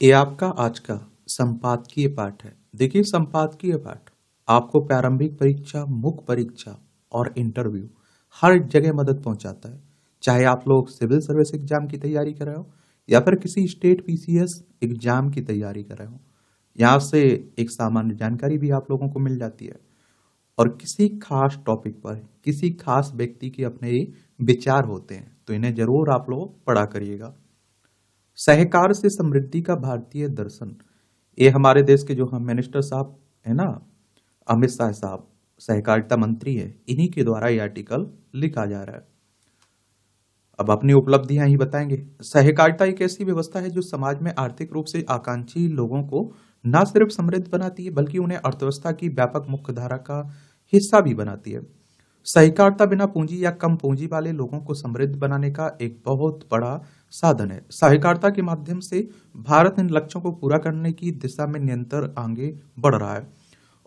ये आपका आज का संपादकीय पाठ है। देखिए, संपादकीय पाठ आपको प्रारंभिक परीक्षा, मुख्य परीक्षा और इंटरव्यू हर जगह मदद पहुंचाता है। चाहे आप लोग सिविल सर्विस एग्जाम की तैयारी कर रहे हो या फिर किसी स्टेट पीसीएस एग्जाम की तैयारी कर रहे हो, यहाँ से एक सामान्य जानकारी भी आप लोगों को मिल जाती है। और किसी खास टॉपिक पर किसी खास व्यक्ति के अपने विचार होते हैं, तो इन्हें जरूर आप लोग पढ़ा करिएगा। सहकार से समृद्धि का भारतीय दर्शन, ये हमारे देश के जो हम मिनिस्टर साहब है ना, अमित शाह साहब, सहकारिता मंत्री है, इन्हीं के द्वारा ये आर्टिकल लिखा जा रहा है। अब अपनी उपलब्धियां ही बताएंगे। सहकारिता एक ऐसी व्यवस्था है जो समाज में आर्थिक रूप से आकांक्षी लोगों को न सिर्फ समृद्ध बनाती है बल्कि उन्हें अर्थव्यवस्था की व्यापक मुख्य धारा का हिस्सा भी बनाती है। सहकारिता बिना पूंजी या कम पूंजी वाले लोगों को समृद्ध बनाने का एक बहुत बड़ा साधन है। सहकारिता के माध्यम से भारत इन लक्ष्यों को पूरा करने की दिशा में निरंतर आगे बढ़ रहा है।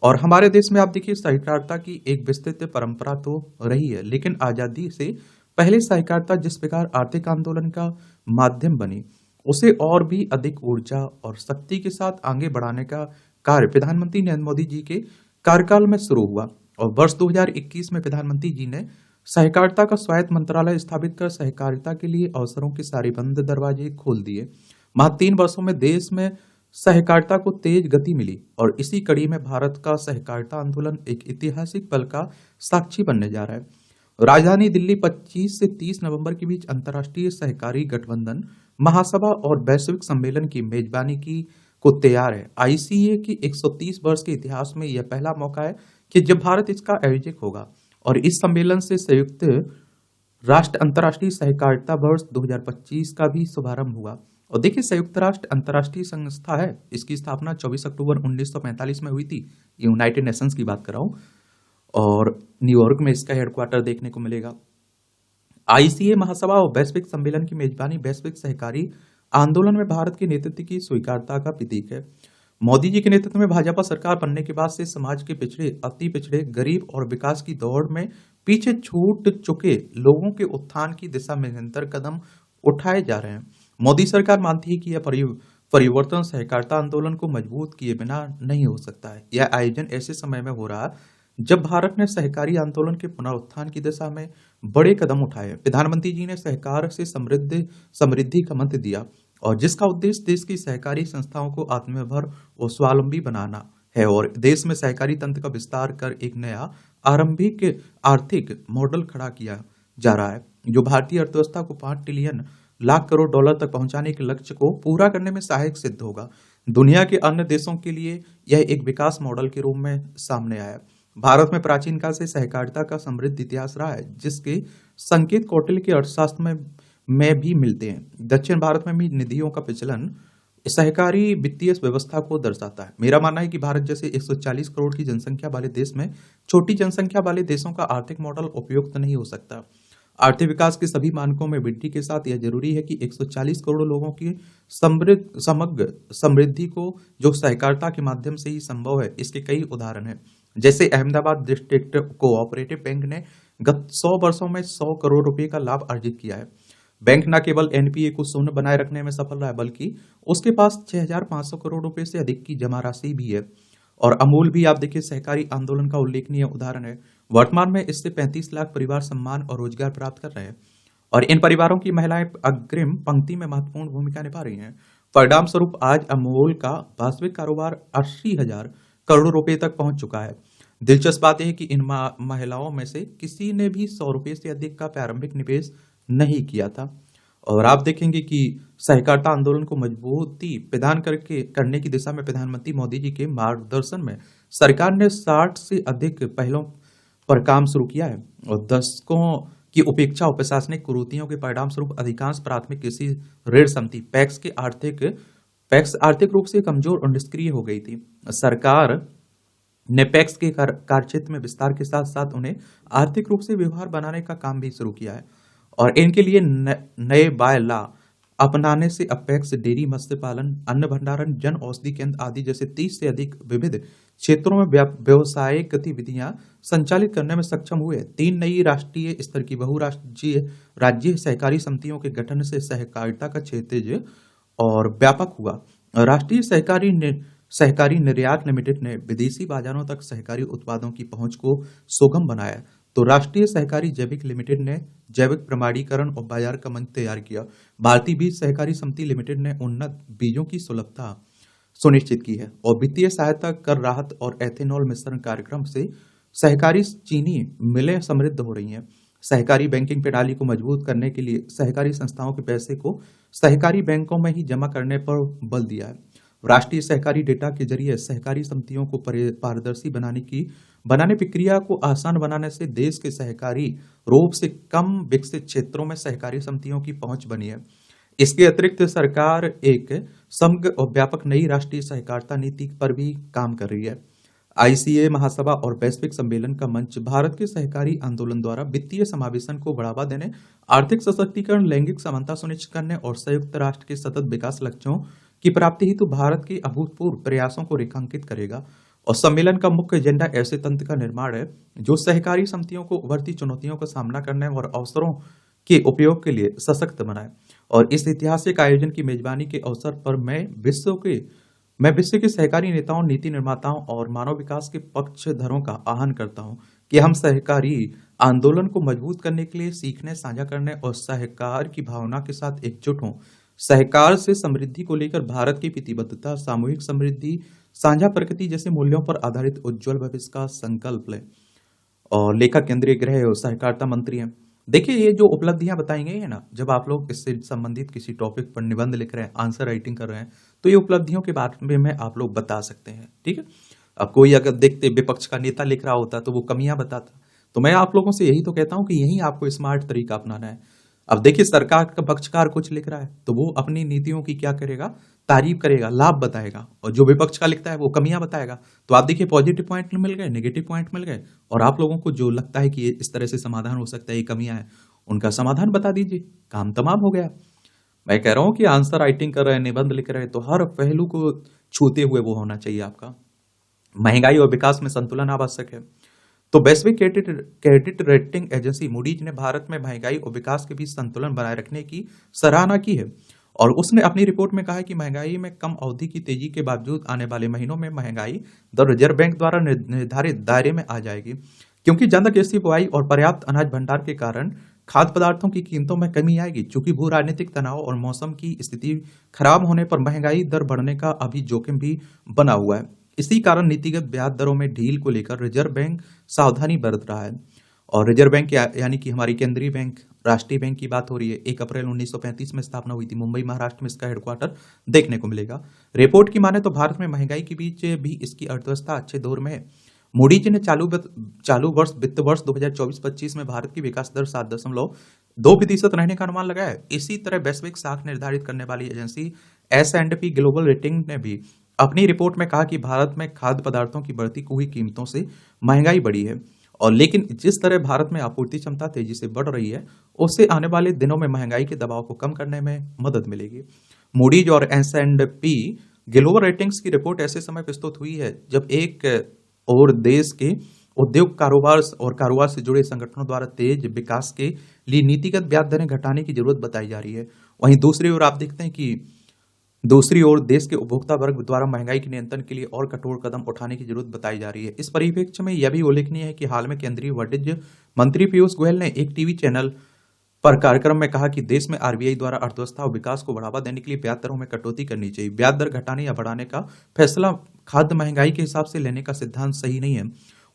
और हमारे देश में आप देखिए, सहकारिता की एक विस्तृत परंपरा तो रही है, लेकिन आजादी से पहले सहकारिता जिस प्रकार आर्थिक आंदोलन का माध्यम बनी, उसे और भी अधिक ऊर्जा और शक्ति के साथ आगे बढ़ाने का कार्य प्रधानमंत्री नरेंद्र मोदी जी के कार्यकाल में शुरू हुआ। और वर्ष 2021 में प्रधानमंत्री जी ने सहकारिता का स्वायत्त मंत्रालय स्थापित कर सहकारिता के लिए अवसरों के सारीबंद दरवाजे खोल दिए। महज 3 वर्षों में देश में सहकारिता को तेज गति मिली और इसी कड़ी में भारत का सहकारिता आंदोलन एक ऐतिहासिक पल का साक्षी बनने जा रहा है। राजधानी दिल्ली 25 से 30 नवंबर के बीच अंतर्राष्ट्रीय सहकारी गठबंधन महासभा और वैश्विक सम्मेलन की मेजबानी की को तैयार है। आईसीए की 130 वर्ष के इतिहास में यह पहला मौका है कि जब भारत इसका आयोजक होगा। और इस सम्मेलन से संयुक्त राष्ट्र अंतर्राष्ट्रीय सहकारिता वर्ष 2025 का भी शुभारंभ हुआ। और देखिए, संयुक्त राष्ट्र अंतर्राष्ट्रीय संस्था है, इसकी स्थापना 24 अक्टूबर 1945 में हुई थी। यूनाइटेड नेशंस की बात कर रहा हूं और न्यूयॉर्क में इसका हेडक्वार्टर देखने को मिलेगा। आईसीए महासभा और वैश्विक सम्मेलन की मेजबानी वैश्विक सहकारी आंदोलन में भारत के नेतृत्व की स्वीकार्यता का प्रतीक है। मोदी जी के नेतृत्व में भाजपा सरकार बनने के बाद से समाज के पिछड़े, अति पिछड़े, गरीब और विकास की दौड़ में पीछे छूट चुके लोगों के उत्थान की दिशा में निरंतर कदम उठाए जा रहे हैं। मोदी सरकार मानती है कि यह परिवर्तन सहकारिता आंदोलन को मजबूत किए बिना नहीं हो सकता है। यह आयोजन ऐसे समय में हो रहा है जब भारत ने सहकारी आंदोलन के पुनरुत्थान की दिशा में बड़े कदम उठाए। प्रधानमंत्री जी ने सहकार से समृद्धि का मंत्र दिया और जिसका उद्देश्य देश की सहकारी संस्थाओं को आत्मनिर्भर और स्वावलंबी बनाना है और देश में सहकारी तंत्र का विस्तार कर एक नया आरंभिक आर्थिक मॉडल खड़ा किया जा रहा है जो भारतीय अर्थव्यवस्था को 5 ट्रिलियन लाख करोड़ डॉलर तक पहुंचाने के लक्ष्य को पूरा करने में सहायक सिद्ध होगा। दुनिया के अन्य देशों के लिए यह एक विकास मॉडल के रूप में सामने आया। भारत में प्राचीन काल से सहकारिता का समृद्ध इतिहास रहा है, जिसके संकेत कौटिल्य के अर्थशास्त्र में भी मिलते हैं। दक्षिण भारत में भी निधियों का प्रचलन सहकारी वित्तीय व्यवस्था को दर्शाता है। मेरा मानना है कि भारत जैसे 140 करोड़ की जनसंख्या वाले देश में छोटी जनसंख्या वाले देशों का आर्थिक मॉडल उपयुक्त नहीं हो सकता। आर्थिक विकास के सभी मानकों में वृद्धि के साथ यह जरूरी है कि 140 करोड़ लोगों की समग्र समृद्धि को जो सहकारिता के माध्यम से ही संभव है, इसके कई उदाहरण हैं। जैसे अहमदाबाद डिस्ट्रिक्ट कोऑपरेटिव बैंक ने गत 100 वर्षों में 100 करोड़ रुपए का लाभ अर्जित किया है। बैंक न केवल एनपीए को शून्य बनाए रखने में सफल रहा है, बल्कि उसके पास 6,500 करोड़ रुपए से अधिक की जमा राशि भी है। और अमूल भी आप देखिए सहकारी आंदोलन का उल्लेखनीय उदाहरण है। वर्तमान में इससे 35 लाख परिवार सम्मान और रोजगार प्राप्त कर रहे हैं और इन परिवारों की महिलाएं अग्रिम पंक्ति में महत्वपूर्ण भूमिका निभा रही हैं। परिणाम स्वरूप आज अमूल का वास्तविक कारोबार 80,000 करोड़ रुपए तक पहुंच चुका है। दिलचस्प बात यह है कि इन महिलाओं में से किसी ने भी 100 रुपए से अधिक का प्रारंभिक निवेश नहीं किया था। और आप देखेंगे कि सहकारिता आंदोलन को मजबूती प्रदान करने की दिशा में प्रधानमंत्री मोदी जी के मार्गदर्शन में सरकार ने 60 से अधिक पहलों पर काम शुरू किया है और दशकों की उपेक्षा और प्रशासनिक कुरीतियों के परिणाम स्वरूप अधिकांश प्राथमिक कृषि ऋण समिति पैक्स आर्थिक रूप से कमजोर और निष्क्रिय हो गई थी। सरकार ने पैक्स के कार्यक्षेत्र में विस्तार के साथ साथ उन्हें आर्थिक रूप से व्यवहार बनाने का काम भी शुरू किया है और इनके लिए नए बाय लॉ अपनाने से अपेक्स डेयरी, मत्स्य पालन, अन्न भंडारण, जन औषधि केंद्र आदि जैसे 30 से अधिक विविध क्षेत्रों में व्यवसायिक गतिविधियां संचालित करने में सक्षम हुए। 3 नई राष्ट्रीय स्तर की बहुराज्यीय राज्य सहकारी समितियों के गठन से सहकारिता का क्षेत्र और व्यापक हुआ राष्ट्रीय सहकारी निर्यात लिमिटेड ने विदेशी बाजारों तक सहकारी उत्पादों की पहुंच को सुगम बनाया। तो राष्ट्रीय सहकारी जैविक लिमिटेड ने जैविक प्रमाणीकरण और बाजार का मंच तैयार किया। भारतीय बीज सहकारी समिति लिमिटेड ने उन्नत बीजों की सुलभता सुनिश्चित की है। और वित्तीय सहायता, कर राहत और एथेनॉल मिश्रण कार्यक्रम से सहकारी चीनी मिलें समृद्ध हो रही हैं। सहकारी बैंकिंग प्रणाली को मजबूत करने के लिए सहकारी संस्थाओं के पैसे को सहकारी बैंकों में ही जमा करने पर बल दिया है। राष्ट्रीय सहकारी डेटा के जरिए सहकारी समितियों को पारदर्शी बनाने प्रक्रिया को आसान बनाने से देश के सहकारी रूप से कम विकसित क्षेत्रों में सहकारी समितियों की पहुंच बनी है। इसके अतिरिक्त सरकार एक समग्र और व्यापक नई राष्ट्रीय सहकारिता नीति पर भी काम कर रही है। आईसीए महासभा और वैश्विक सम्मेलन का मंच भारत के सहकारी आंदोलन द्वारा वित्तीय समावेशन को बढ़ावा देने, आर्थिक सशक्तिकरण, लैंगिक समानता सुनिश्चित करने और संयुक्त राष्ट्र के सतत विकास लक्ष्यों की प्राप्ति हेतु भारत के अभूतपूर्व प्रयासों को रेखांकित करेगा। और सम्मेलन का मुख्य एजेंडा ऐसे तंत्र का निर्माण है जो सहकारी समितियों को उभरती चुनौतियों का सामना करने और अवसरों के उपयोग के लिए सशक्त बनाए। और इस ऐतिहासिक आयोजन की मेजबानी के अवसर पर मैं विश्व के सहकारी नेताओं, नीति निर्माताओं और मानव विकास के पक्षधरों का आह्वान करता हूं कि हम सहकारी आंदोलन को मजबूत करने के लिए सीखने, साझा करने और सहकार की भावना के साथ एकजुट हों। सहकार से समृद्धि को लेकर भारत की प्रतिबद्धता, सामूहिक समृद्धि, साझा प्रगति जैसे मूल्यों पर आधारित उज्जवल भविष्य का संकल्प लें। और लेखा केंद्रीय गृह और सहकारिता मंत्री हैं। देखिए, ये जो उपलब्धियां बताई गई है ना, जब आप लोग इससे संबंधित किसी टॉपिक पर निबंध लिख रहे हैं, आंसर राइटिंग कर रहे हैं, तो ये उपलब्धियों के बारे में आप लोग बता सकते हैं। ठीक है। अब कोई अगर देखते विपक्ष का नेता लिख रहा होता तो वो कमियां बताता। तो मैं आप लोगों से यही तो कहता हूं कि यही आपको स्मार्ट तरीका अपनाना है। अब देखिए, सरकार का पक्षकार कुछ लिख रहा है तो वो अपनी नीतियों की क्या करेगा, तारीफ करेगा, लाभ बताएगा। और जो विपक्ष का लिखता है वो कमियां बताएगा। तो आप देखिए, पॉजिटिव पॉइंट मिल गए, नेगेटिव पॉइंट मिल गए। और आप लोगों को जो लगता है कि ये इस तरह से समाधान हो सकता है, ये कमियां हैं, उनका समाधान बता दीजिए, काम तमाम हो गया। मैं कह रहा हूं कि आंसर राइटिंग कर रहे हैं, निबंध लिख रहे हैं, तो हर पहलू को छूते हुए वो होना चाहिए आपका। महंगाई और विकास में संतुलन आवश्यक है। तो वैश्विक क्रेडिट रेटिंग एजेंसी मूडीज ने भारत में महंगाई और विकास के बीच संतुलन बनाए रखने की सराहना की है। और उसने अपनी रिपोर्ट में कहा है कि महंगाई में कम अवधि की तेजी के बावजूद आने वाले महीनों में महंगाई दर रिजर्व बैंक द्वारा निर्धारित दायरे में आ जाएगी, क्योंकि ज्यादा कृषि बुआई और पर्याप्त अनाज भंडार के कारण खाद्य पदार्थों की कीमतों में कमी आएगी। चूंकि भू राजनीतिक तनाव और मौसम की स्थिति खराब होने पर महंगाई दर बढ़ने का अभी जोखिम भी बना हुआ है। इसी कारण नीतिगत ब्याज दरों में ढील को लेकर रिजर्व बैंक सावधानी बरत रहा है। और रिजर्व बैंक यानी कि हमारी केंद्रीय बैंक, राष्ट्रीय बैंक की बात हो रही है। 1 अप्रैल 1935 में स्थापना हुई थी। मुंबई, महाराष्ट्र में इसका हेडक्वार्टर देखने को मिलेगा। रिपोर्ट की माने तो भारत में महंगाई के बीच भी इसकी अर्थव्यवस्था अच्छे दौर में है। मूडीज ने चालू वर्ष वित्त वर्ष 2024-25 में भारत की विकास दर 7.2% रहने का अनुमान लगाया है। इसी तरह वैश्विक साख निर्धारित करने वाली एजेंसी S&P ग्लोबल रेटिंग ने भी अपनी रिपोर्ट में कहा कि भारत में खाद्य पदार्थों की बढ़ती हुई कीमतों से महंगाई बढ़ी है। और लेकिन जिस तरह भारत में आपूर्ति क्षमता तेजी से बढ़ रही है, उससे आने वाले दिनों में महंगाई के दबाव को कम करने में मदद मिलेगी। मूडीज और S&P ग्लोबल रेटिंग्स की रिपोर्ट ऐसे समय प्रस्तुत हुई है जब एक और देश के उद्योग, कारोबार से जुड़े संगठनों द्वारा तेज विकास के लिए नीतिगत ब्याज दरें घटाने की जरूरत बताई जा रही है। वहीं दूसरी ओर आप देखते हैं कि देश के उपभोक्ता वर्ग द्वारा महंगाई के नियंत्रण के लिए और कठोर कदम उठाने की जरूरत बताई जा रही है। इस परिप्रेक्ष्य में यह भी उल्लेखनीय है कि हाल में केंद्रीय वाणिज्य मंत्री पीयूष गोयल ने एक टीवी चैनल पर कार्यक्रम में कहा कि देश में आरबीआई द्वारा अर्थव्यवस्था और विकास को बढ़ावा देने के लिए ब्याज दरों में कटौती करनी चाहिए। ब्याज दर घटाने या बढ़ाने का फैसला खाद्य महंगाई के हिसाब से लेने का सिद्धांत सही नहीं है।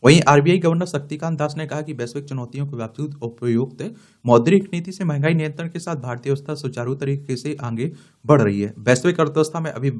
वहीं आरबीआई गवर्नर शक्तिकांत दास ने कहा कि वैश्विक चुनौतियों के बावजूद उपयुक्त मौद्रिक नीति से महंगाई नियंत्रण के साथ भारतीय अर्थव्यवस्था सुचारू तरीके से आगे बढ़ रही है। वैश्विक अर्थव्यवस्था में अभी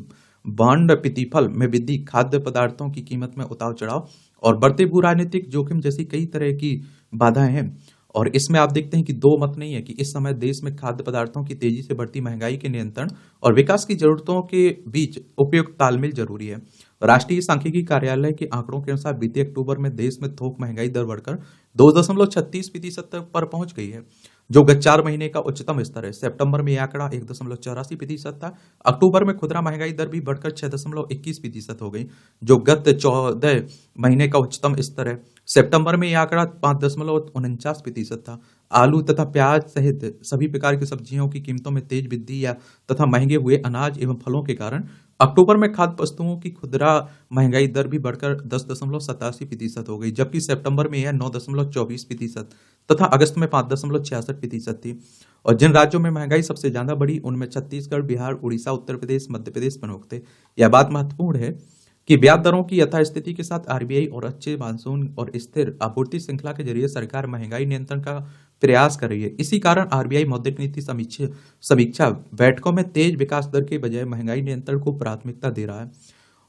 बॉन्ड प्रतिफल में वृद्धि, खाद्य पदार्थों की कीमत में उतार चढ़ाव और बढ़ते भू राजनीतिक जोखिम जैसी कई तरह की बाधाएं हैं। और इसमें आप देखते हैं कि दो मत नहीं है कि इस समय देश में खाद्य पदार्थों की तेजी से बढ़ती महंगाई के नियंत्रण और विकास की जरूरतों के बीच उपयुक्त तालमेल जरूरी है। राष्ट्रीय सांख्यिकी कार्यालय के आंकड़ों के अनुसार बीते अक्टूबर में देश में थोक महंगाई दर बढ़कर 2.36% पर पहुंच गई है, जो गत 4 महीने का उच्चतम स्तर है। सितंबर में यह आंकड़ा 1.84% था। अक्टूबर में खुदरा महंगाई दर भी बढ़कर 6.21% हो गई, जो गत 14 महीने का उच्चतम स्तर है। सितंबर में यह आंकड़ा 5.49% था। आलू तथा प्याज सहित सभी प्रकार की सब्जियों की कीमतों में तेज वृद्धि तथा महंगे हुए अनाज एवं फलों के कारण अक्टूबर में खाद्य वस्तुओं की खुदरा महंगाई दर भी बढ़कर 10.87% हो गई, जबकि सितंबर में यह 9.24% तथा अगस्त में 5.66% थी। और जिन राज्यों में महंगाई सबसे ज्यादा बढ़ी उनमें छत्तीसगढ़, बिहार, उड़ीसा, उत्तर प्रदेश, मध्य प्रदेश प्रमुख थे। यह बात महत्वपूर्ण है कि ब्याज दरों की यथास्थिति के साथ आरबीआई और अच्छे मानसून और स्थिर आपूर्ति श्रृंखला के जरिए सरकार महंगाई नियंत्रण का प्रयास कर रही है। इसी कारण आरबीआई मौद्रिक नीति समीक्षा बैठकों में तेज विकास दर के बजाय महंगाई नियंत्रण को प्राथमिकता दे रहा है।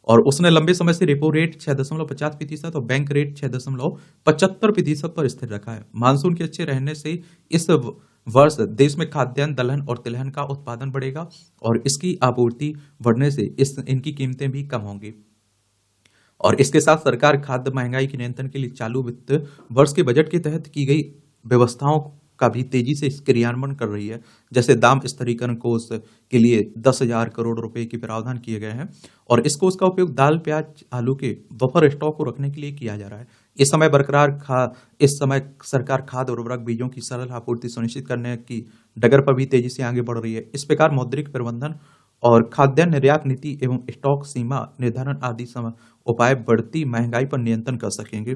और उसने लंबे समय से रेपो रेट 6.50% और बैंक रेट 6.75% पर स्थिर रखा है। मानसून के अच्छे रहने से इस वर्ष देश में खाद्यान्न, दलहन और तिलहन का उत्पादन बढ़ेगा और इसकी आपूर्ति बढ़ने से इनकी कीमतें भी कम होंगी। और इसके साथ सरकार खाद्य महंगाई के नियंत्रण के लिए चालू वित्त वर्ष के बजट के तहत की गई व्यवस्थाओं का भी तेजी से क्रियान्वयन कर रही है। जैसे दाम स्थिरीकरण कोष के लिए 10,000 करोड़ रुपए के प्रावधान किए गए हैं और इस कोष का उपयोग दाल, प्याज, आलू के बफर स्टॉक को रखने के लिए किया जा रहा है। इस समय सरकार खाद्य उर्वरक बीजों की सरल आपूर्ति सुनिश्चित करने की डगर पर भी तेजी से आगे बढ़ रही है। इस प्रकार मौद्रिक प्रबंधन और खाद्यान्न निर्यात नीति एवं स्टॉक सीमा निर्धारण आदि उपाय बढ़ती महंगाई पर नियंत्रण कर सकेंगे।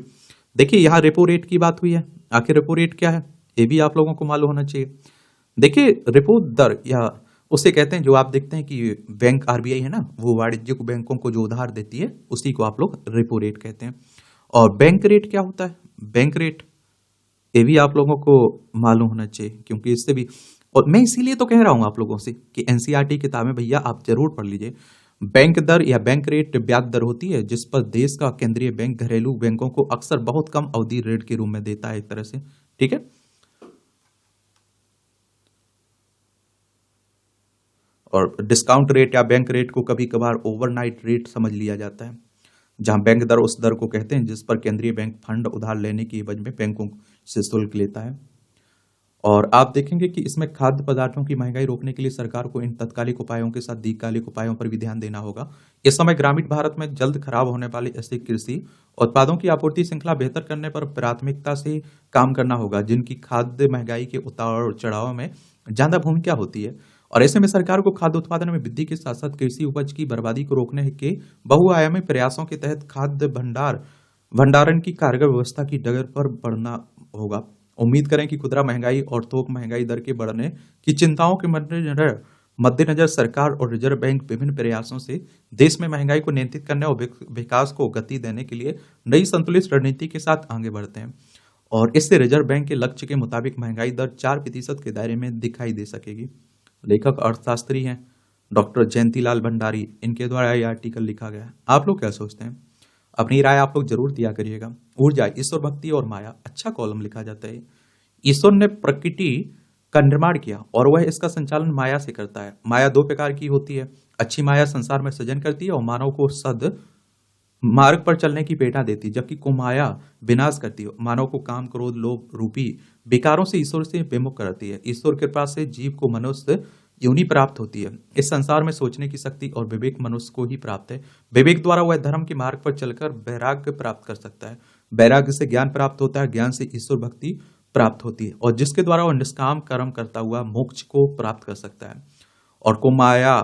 देखिए, यहाँ रेपो रेट की बात हुई है। आखिर रेपो रेट क्या है, ये भी आप लोगों को मालूम होना चाहिए। देखिए, रेपो दर या उसे कहते हैं, जो आप देखते हैं कि बैंक आरबीआई है ना, वो वाणिज्यिक बैंकों को जो उधार देती है उसी को आप लोग रेपो रेट कहते हैं। और बैंक रेट क्या होता है, बैंक रेट, ये भी आप लोगों को मालूम होना चाहिए, क्योंकि इससे भी, और मैं इसीलिए तो कह रहा हूं आप लोगों से कि एनसीईआरटी किताबें भैया आप जरूर पढ़ लीजिए। बैंक दर या बैंक रेट ब्याज दर होती है जिस पर देश का केंद्रीय बैंक घरेलू बैंकों को अक्सर बहुत कम अवधि ऋण के रूप में देता है, एक तरह से। ठीक है। और डिस्काउंट रेट या बैंक रेट को कभी कभार ओवरनाइट रेट समझ लिया जाता है, जहां बैंक दर उस दर को कहते हैं जिस पर केंद्रीय बैंक फंड उधार लेने की एवज में बैंकों से शुल्क लेता है। और आप देखेंगे कि इसमें खाद्य पदार्थों की महंगाई रोकने के लिए सरकार को इन तत्कालिक उपायों के साथ दीर्घकालिक उपायों पर भी ध्यान देना होगा। इस समय ग्रामीण भारत में जल्द खराब होने वाले ऐसे कृषि उत्पादों की आपूर्ति श्रृंखला बेहतर करने पर प्राथमिकता से काम करना होगा, जिनकी खाद्य महंगाई के उतार चढ़ाव में ज्यादा भूमिका होती है। और ऐसे में सरकार को खाद्य उत्पादन में वृद्धि के साथ साथ कृषि उपज की बर्बादी को रोकने के बहुआयामी प्रयासों के तहत खाद्य भंडारण की कारगर व्यवस्था की डगर पर बढ़ना होगा। उम्मीद करें कि खुदरा महंगाई और थोक महंगाई दर के बढ़ने की चिंताओं के मद्देनजर सरकार और रिजर्व बैंक विभिन्न प्रयासों से देश में महंगाई को नियंत्रित करने और विकास को गति देने के लिए नई संतुलित रणनीति के साथ आगे बढ़ते हैं। और इससे रिजर्व बैंक के लक्ष्य के मुताबिक महंगाई दर 4% के दायरे में दिखाई दे सकेगी। लेखक अर्थशास्त्री हैं डॉक्टर जयंतीलाल भंडारी, इनके द्वारा यह आर्टिकल लिखा गया है। आप लोग क्या सोचते हैं? अपनी राय आप लोग जरूर दिया करिएगा। ऊर्जा, ईश्वर भक्ति और माया, अच्छा कॉलम लिखा जाता है। ईश्वर ने प्रकृति का निर्माण किया और वह इसका संचालन माया से करता है। माया दो प्रकार की होती है। अच्छी माया संसार में सृजन करती है और मानव को सद मार्ग पर चलने की प्रेरणा देती है, जबकि कुमाया विनाश करती है, मानव को काम, क्रोध, लोभ रूपी विकारों से ईश्वर से विमुख करती है। ईश्वर की कृपा से जीव को मनुष्य योनि प्राप्त होती है। इस संसार में सोचने की शक्ति और विवेक मनुष्य को ही प्राप्त है। विवेक द्वारा वह धर्म के मार्ग पर चलकर वैराग्य प्राप्त कर सकता है। वैराग्य से ज्ञान प्राप्त होता है, ज्ञान से ईश्वर भक्ति प्राप्त होती है और जिसके द्वारा वह निष्काम कर्म करता हुआ मोक्ष को प्राप्त कर सकता है। और कुमाया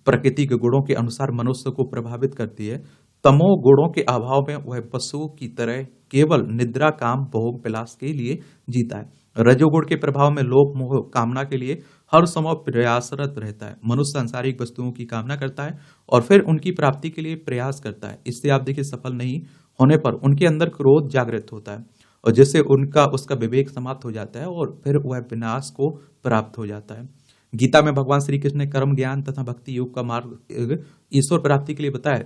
प्रकृति के गुणों के अनुसार मनुष्य को प्रभावित करती है। तमो गुणों के अभाव में वह पशु की तरह केवल निद्रा, काम, भोग, विलास के लिए जीता है। रजोगुण के प्रभाव में लोभ, मोह, कामना के लिए हर समय प्रयासरत रहता है। मनुष्य सांसारिक वस्तुओं की कामना करता है और फिर उनकी प्राप्ति के लिए प्रयास करता है। इससे आप देखिए सफल नहीं होने पर उनके अंदर क्रोध जागृत होता है और जिससे उसका विवेक समाप्त हो जाता है और फिर वह विनाश को प्राप्त हो जाता है। गीता में भगवान श्री कृष्ण ने कर्म, ज्ञान तथा भक्ति योग का मार्ग ईश्वर प्राप्ति के लिए बताया,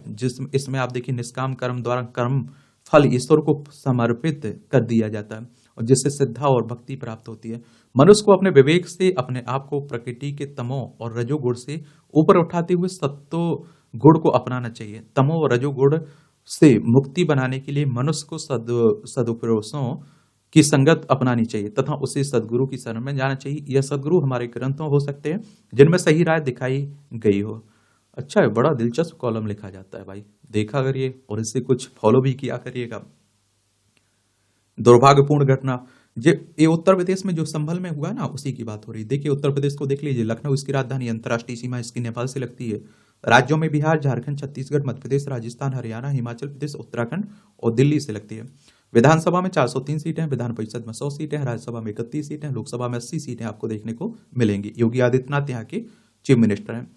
इसमें आप देखिए निष्काम कर्म द्वारा कर्म फल ईश्वर को समर्पित कर दिया जाता है और जिससे श्रद्धा और भक्ति प्राप्त होती है। मनुष्य को अपने विवेक से अपने आप को प्रकृति के तमो और रजोगुण से ऊपर उठाते हुए सत्तो गुण को अपनाना चाहिए। तमो और रजोगुण से मुक्ति बनाने के लिए मनुष्य को सदुपदेशों की संगत अपनानी चाहिए तथा उसे सदगुरु की शरण में जाना चाहिए। यह सदगुरु हमारे ग्रंथों हो सकते हैं जिनमें सही राय दिखाई गई हो। अच्छा है, बड़ा दिलचस्प कॉलम लिखा जाता है भाई, देखा करिए और इससे कुछ फॉलो भी किया करिएगा। दुर्भाग्यपूर्ण घटना, ये उत्तर प्रदेश में जो संभल में हुआ ना, उसी की बात हो रही है। देखिए उत्तर प्रदेश को देख लीजिए, लखनऊ इसकी राजधानी, अंतर्राष्ट्रीय सीमा इसकी नेपाल से लगती है। राज्यों में बिहार, झारखंड, छत्तीसगढ़, मध्य प्रदेश, राजस्थान, हरियाणा, हिमाचल प्रदेश, उत्तराखंड और दिल्ली से लगती है। विधानसभा में 403 सीटें, विधान परिषद में 100 सीटें, राज्यसभा में 31 सीटें, लोकसभा में 80 सीटें आपको देखने को मिलेंगी। योगी आदित्यनाथ यहाँ के चीफ मिनिस्टर हैं।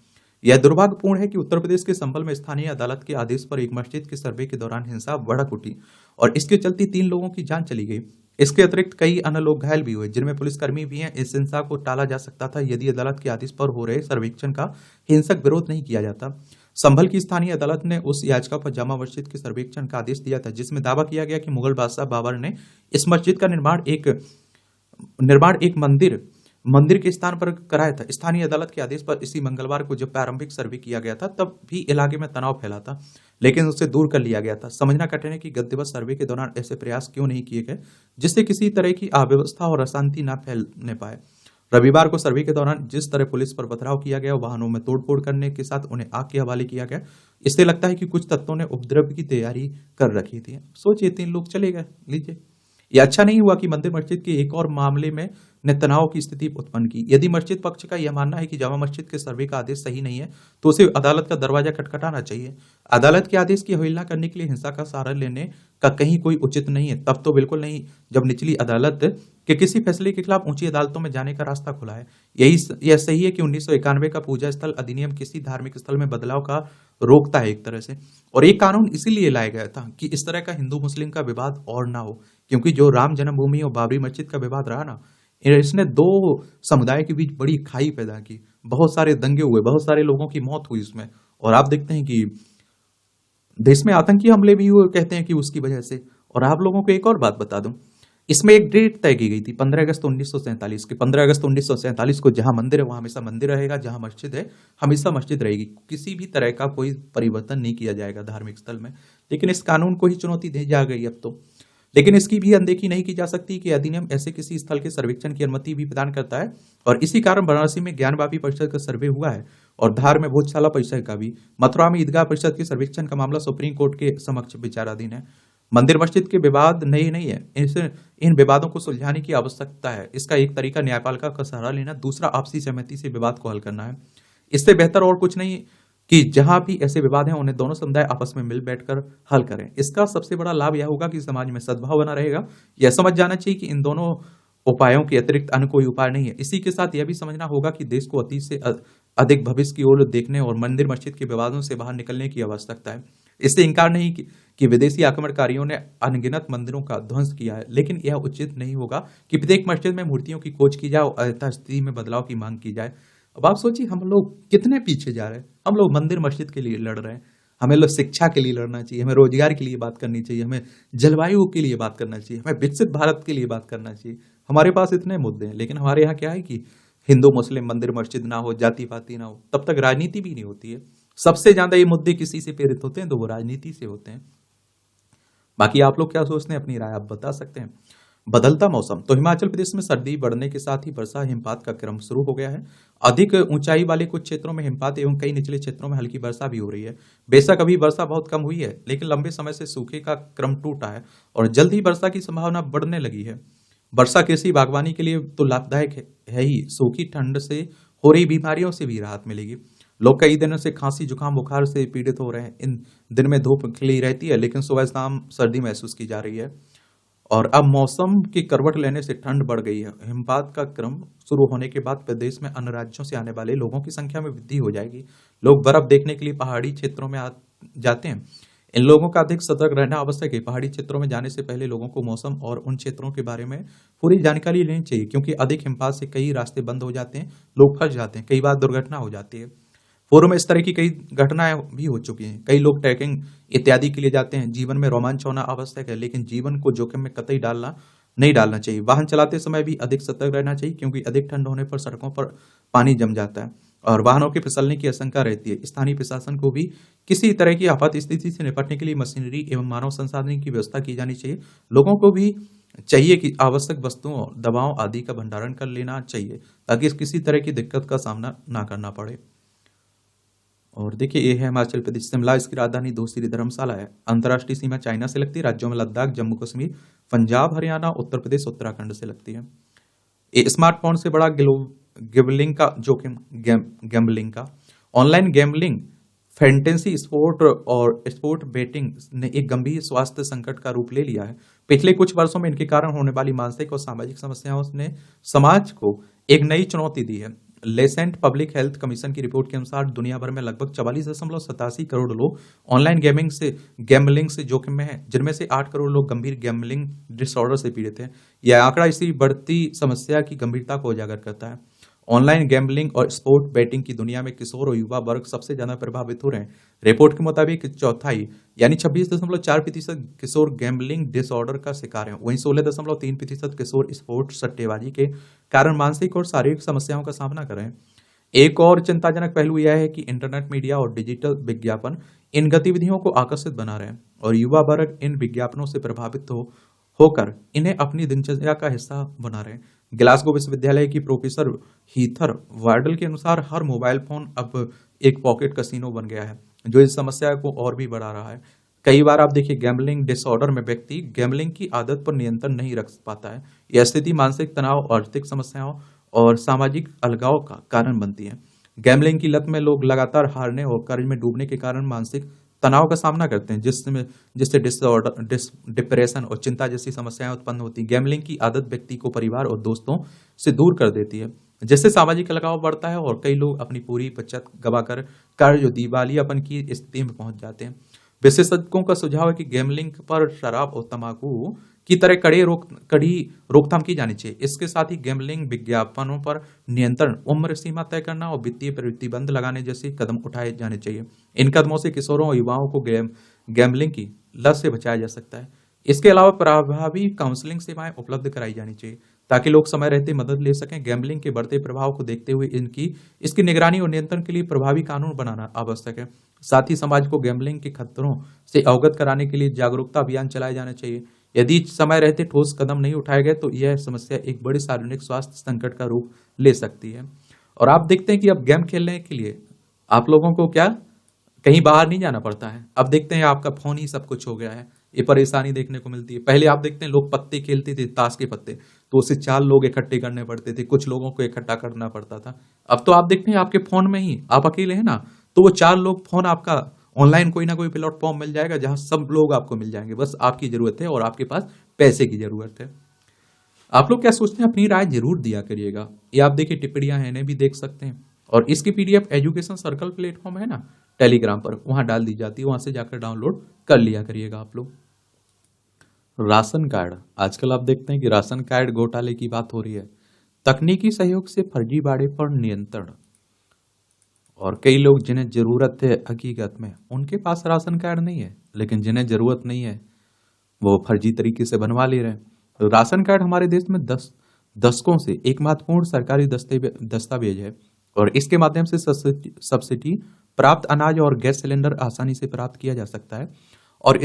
यह दुर्भाग्यपूर्ण है कि उत्तर प्रदेश के संभल में स्थानीय अदालत के आदेश पर एक मस्जिद के सर्वे के दौरान हिंसा भड़क उठी और इसके चलते 3 लोगों की जान चली गई। इसके अतिरिक्त कई अन्य लोग घायल भी हुए, जिनमें पुलिसकर्मी भी हैं। इस हिंसा को टाला जा सकता था यदि अदालत के आदेश पर हो रहे सर्वेक्षण का हिंसक विरोध नहीं किया जाता। संभल की स्थानीय अदालत ने उस याचिका पर जामा मस्जिद के सर्वेक्षण का आदेश दिया था जिसमें दावा किया गया कि मुगल बादशाह बाबर ने इस मस्जिद का निर्माण एक मंदिर के स्थान पर कराया था। स्थानीय अदालत के आदेश पर इसी मंगलवार को जब प्रारंभिक सर्वे किया गया था तब भी इलाके में तनाव फैला था, लेकिन उसे दूर कर लिया गया था। समझना कठिन है कि गत दिवस सर्वे के दौरान ऐसे प्रयास क्यों नहीं किए गए जिससे किसी तरह की अव्यवस्था और अशांति न फैलने पाए। रविवार को सर्वे के दौरान जिस तरह पुलिस पर पथराव किया गया, वाहनों में तोड़फोड़ करने के साथ उन्हें आग के हवाले किया गया, इससे लगता है कि कुछ तत्वों ने उपद्रव की तैयारी कर रखी थी। सोचिए 3 लोग चले गए। लीजिए, यह अच्छा नहीं हुआ कि मंदिर मस्जिद के एक और मामले में ने तनाव की स्थिति उत्पन्न की। यदि मस्जिद पक्ष का यह मानना है कि जामा मस्जिद के सर्वे का आदेश सही नहीं है तो उसे अदालत का दरवाजा खटखटाना चाहिए। अदालत के आदेश की अवहेलना करने के लिए हिंसा का सहारा लेने का कहीं कोई उचित नहीं है। तब तो बिल्कुल नहीं जब निचली अदालत के किसी फैसले के खिलाफ ऊंची अदालतों में जाने का रास्ता खुला है। यह सही है कि 1991 का पूजा स्थल अधिनियम किसी धार्मिक स्थल में बदलाव का रोकता है एक तरह से, और एक कानून इसीलिए लाया गया था कि इस तरह का हिंदू मुस्लिम का विवाद और ना हो, क्योंकि जो राम जन्मभूमि और बाबरी मस्जिद का विवाद रहा ना, इसने 2 समुदाय के बीच बड़ी खाई पैदा की। बहुत सारे दंगे हुए, बहुत सारे लोगों की मौत हुई इसमें, और आप देखते हैं कि देश में आतंकी हमले भी हुए, कहते हैं कि उसकी वजह से। और आप लोगों को एक और बात बता दूं, इसमें एक डेट तय की गई थी 15 अगस्त 1947 की। 15 अगस्त 1947 को जहां मंदिर है वहां हमेशा मंदिर रहेगा, जहां मस्जिद है हमेशा मस्जिद रहेगी। किसी भी तरह का कोई परिवर्तन नहीं किया जाएगा धार्मिक स्थल में। लेकिन इस कानून को ही चुनौती दी जा गई अब तो। लेकिन इसकी भी अनदेखी नहीं की जा सकती कि अधिनियम ऐसे किसी स्थल के सर्वेक्षण की अनुमति भी प्रदान करता है, और इसी कारण वाराणसी में ज्ञानवापी परिषद का सर्वे हुआ है और धार में भोजशाला परिषद का भी। मथुरा में ईदगाह परिषद के सर्वेक्षण का मामला सुप्रीम कोर्ट के समक्ष विचाराधीन है। मंदिर मस्जिद के विवाद नए नहीं है, इन विवादों को सुलझाने की आवश्यकता है। इसका एक तरीका न्यायपालिका का सहारा लेना, दूसरा आपसी सहमति से विवाद को हल करना है। इससे बेहतर और कुछ नहीं कि जहां भी ऐसे विवाद हैं उन्हें दोनों समुदाय आपस में मिल बैठकर हल करें। इसका सबसे बड़ा लाभ यह होगा कि समाज में सद्भाव बना रहेगा। यह समझ जाना चाहिए कि इन दोनों उपायों के अतिरिक्त अन्य कोई उपाय नहीं है। इसी के साथ यह भी समझना होगा कि देश को अतीत से अधिक भविष्य की ओर देखने और मंदिर मस्जिद के विवादों से बाहर निकलने की आवश्यकता है। इससे इंकार नहीं कि विदेशी आक्रमणकारियों ने अनगिनत मंदिरों का ध्वंस किया है, लेकिन यह उचित नहीं होगा कि प्रत्येक मस्जिद में मूर्तियों की खोज की जाए और यथास्थिति में बदलाव की मांग की जाए। अब आप सोचिए हम लोग कितने पीछे जा रहे हैं। हम लोग मंदिर मस्जिद के लिए लड़ रहे हैं, हमें लोग शिक्षा के लिए लड़ना चाहिए, हमें रोजगार के लिए बात करनी चाहिए, हमें जलवायु के लिए बात करना चाहिए, हमें विकसित भारत के लिए बात करना चाहिए। हमारे पास इतने मुद्दे हैं, लेकिन हमारे यहाँ क्या है कि हिंदू मुस्लिम मंदिर मस्जिद ना हो, जाति पाति ना हो, तब तक राजनीति भी नहीं होती है। सबसे ज्यादा ये मुद्दे किसी से प्रेरित होते हैं तो वो राजनीति से होते हैं। बाकी आप लोग क्या सोचते हैं, अपनी राय आप बता सकते हैं। बदलता मौसम, तो हिमाचल प्रदेश में सर्दी बढ़ने के साथ ही वर्षा हिमपात का क्रम शुरू हो गया है। अधिक ऊंचाई वाले कुछ क्षेत्रों में हिमपात एवं कई निचले क्षेत्रों में हल्की वर्षा भी हो रही है। बेशक अभी वर्षा बहुत कम हुई है, लेकिन लंबे समय से सूखे का क्रम टूटा है और जल्द ही वर्षा की संभावना बढ़ने लगी है। वर्षा कृषि बागवानी के लिए तो लाभदायक है ही, सूखी ठंड से हो रही बीमारियों से भी राहत मिलेगी। लोग कई दिनों से खांसी जुकाम बुखार से पीड़ित हो रहे हैं। इन दिन में धूप खिली रहती है, लेकिन सुबह शाम सर्दी महसूस की जा रही है। और अब मौसम की करवट लेने से ठंड बढ़ गई है। हिमपात का क्रम शुरू होने के बाद प्रदेश में अन्य राज्यों से आने वाले लोगों की संख्या में वृद्धि हो जाएगी। लोग बर्फ देखने के लिए पहाड़ी क्षेत्रों में जाते हैं। इन लोगों का अधिक सतर्क रहना आवश्यक है। पहाड़ी क्षेत्रों में जाने से पहले लोगों को मौसम और उन क्षेत्रों के बारे में पूरी जानकारी लेनी चाहिए, क्योंकि अधिक हिमपात से कई रास्ते बंद हो जाते हैं, लोग फंस जाते हैं, कई बार दुर्घटना हो जाती है। पूर्व में इस तरह की कई घटनाएं भी हो चुकी हैं। कई लोग ट्रैकिंग इत्यादि के लिए जाते हैं। जीवन में रोमांच होना आवश्यक है, लेकिन जीवन को जोखिम में कतई नहीं डालना चाहिए। वाहन चलाते समय भी अधिक सतर्क रहना चाहिए, क्योंकि अधिक ठंड होने पर सड़कों पर पानी जम जाता है और वाहनों के फिसलने की आशंका रहती है। स्थानीय प्रशासन को भी किसी तरह की आपात स्थिति से निपटने के लिए मशीनरी एवं मानव संसाधन की व्यवस्था की जानी चाहिए। लोगों को भी चाहिए कि आवश्यक वस्तुओं, दवाओं आदि का भंडारण कर लेना चाहिए, ताकि किसी तरह की दिक्कत का सामना ना करना पड़े। और देखिए, ये है हिमाचल प्रदेश। शिमला इसकी राजधानी दूसरी धर्मशाला है। अंतर्राष्ट्रीय सीमा चाइना से लगती है। राज्यों में लद्दाख, जम्मू कश्मीर, पंजाब, हरियाणा, उत्तर प्रदेश, उत्तराखंड से लगती है। ये स्मार्टफोन से बड़ा गिबलिंग का जोखिम, गैम्बलिंग का। ऑनलाइन गैम्बलिंग फैंटेसी स्पोर्ट और स्पोर्ट बेटिंग ने एक गंभीर स्वास्थ्य संकट का रूप ले लिया है। पिछले कुछ वर्षों में इनके कारण होने वाली मानसिक और सामाजिक समस्याओं ने समाज को एक नई चुनौती दी है। लेसेंट पब्लिक हेल्थ कमीशन की रिपोर्ट के अनुसार दुनिया भर में लगभग 44.87 करोड़ लोग ऑनलाइन गैम्बलिंग से जोखिम में हैं, जिनमें से 8 करोड़ लोग गंभीर गैम्बलिंग डिसऑर्डर से पीड़ित हैं। यह आंकड़ा इसी बढ़ती समस्या की गंभीरता को उजागर करता है। ऑनलाइन गैम्बलिंग और स्पोर्ट बेटिंग की दुनिया में किशोर और युवा वर्ग सबसे ज्यादा प्रभावित हो रहे हैं। रिपोर्ट के मुताबिक चौथाई यानी 26.4% किशोर गैम्बलिंग डिसऑर्डर का शिकार हैं। वहीं 16.3% किशोर स्पोर्ट सट्टेबाजी के कारण मानसिक और शारीरिक समस्याओं का सामना कर रहे हैं। एक और चिंताजनक पहलू यह है कि इंटरनेट मीडिया और डिजिटल विज्ञापन इन गतिविधियों को आकर्षित बना रहे हैं और युवा वर्ग इन विज्ञापनों से प्रभावित होकर इन्हें अपनी दिनचर्या का हिस्सा बना रहे हैं। ग्लासगो विश्वविद्यालय की प्रोफेसर हीथर वार्डल के अनुसार हर मोबाइल फोन अब एक पॉकेट कसिनो बन गया है, जो इस समस्या को और भी बढ़ा रहा है। कई बार आप देखिए गैम्बलिंग डिसऑर्डर में व्यक्ति गैम्बलिंग की आदत पर नियंत्रण नहीं रख पाता है। यह स्थिति मानसिक तनाव, आर्थिक समस्याओं और सामाजिक अलगाव का कारण बनती है। गैम्बलिंग की लत में लोग लगातार हारने और कर्ज में डूबने के कारण मानसिक तनाव का सामना करते हैं, जिससे डिप्रेशन और चिंता जैसी समस्याएं उत्पन्न होती हैं। गैम्बलिंग की आदत व्यक्ति को परिवार और दोस्तों से दूर कर देती है, जिससे सामाजिक लगाव बढ़ता है और कई लोग अपनी पूरी बचत गवाकर कर्ज और दिवालियापन की स्थिति में पहुंच जाते हैं। विशेषज्ञों का सुझाव है कि गैम्बलिंग पर शराब और तंबाकू की तरह कड़ी रोकथाम की जानी चाहिए। इसके साथ ही गैम्बलिंग विज्ञापनों पर नियंत्रण, उम्र सीमा तय करना और वित्तीय प्रतिबंध लगाने जैसे कदम उठाए जाने चाहिए। इन कदमों से किशोरों और युवाओं को गैम्बलिंग की लत से बचाया जा सकता है। इसके अलावा प्रभावी काउंसलिंग सेवाएं उपलब्ध कराई जानी चाहिए ताकि लोग समय रहते मदद ले सकें। गैम्बलिंग के बढ़ते प्रभाव को देखते हुए इसकी निगरानी और नियंत्रण के लिए प्रभावी कानून बनाना आवश्यक है। साथ ही समाज को गैम्बलिंग के खतरों से अवगत कराने के लिए जागरूकता अभियान चलाए जाने चाहिए। यदि समय रहते ठोस कदम नहीं उठाए गए तो यह समस्या एक बड़े सार्वजनिक स्वास्थ्य संकट का रूप ले सकती है। और आप देखते हैं कि अब गेम खेलने के लिए आप लोगों को क्या कहीं बाहर नहीं जाना पड़ता है। अब देखते हैं आपका फोन ही सब कुछ हो गया है। ये परेशानी देखने को मिलती है। पहले आप देखते हैं लोग पत्ते खेलते थे, ताश के पत्ते, तो उसे 4 लोग इकट्ठे करने पड़ते थे, कुछ लोगों को इकट्ठा करना पड़ता था। अब तो आप देखते हैं आपके फोन में ही आप अकेले हैं ना, तो वो 4 लोग फोन आपका ऑनलाइन कोई ना कोई प्लेटफॉर्म मिल जाएगा जहां सब लोग आपको मिल जाएंगे। बस आपकी जरूरत है और आपके पास पैसे की जरूरत है। आप लोग क्या सोचते हैं, अपनी राय जरूर दिया करिएगा। ये आप देखिए टिप्पणियां हैं, इन्हें भी देख सकते हैं। और इसकी पीडीएफ एजुकेशन सर्कल प्लेटफॉर्म है ना टेलीग्राम पर, वहां डाल दी जाती है, वहां से जाकर डाउनलोड कर लिया करिएगा आप लोग। राशन कार्ड, आजकल आप देखते हैं कि राशन कार्ड घोटाले की बात हो रही है। तकनीकी सहयोग से फर्जीवाड़े पर नियंत्रण। और कई लोग जिन्हें जरूरत है हकीकत में उनके पास राशन कार्ड नहीं है, लेकिन जिन्हें जरूरत नहीं है वो फर्जी तरीके से बनवा ले रहे हैं। तो राशन कार्ड हमारे देश में दशकों से एक महत्वपूर्ण सरकारी दस्तावेज है और इसके माध्यम से सब्सिडी प्राप्त अनाज और गैस सिलेंडर आसानी से प्राप्त किया जा सकता है। और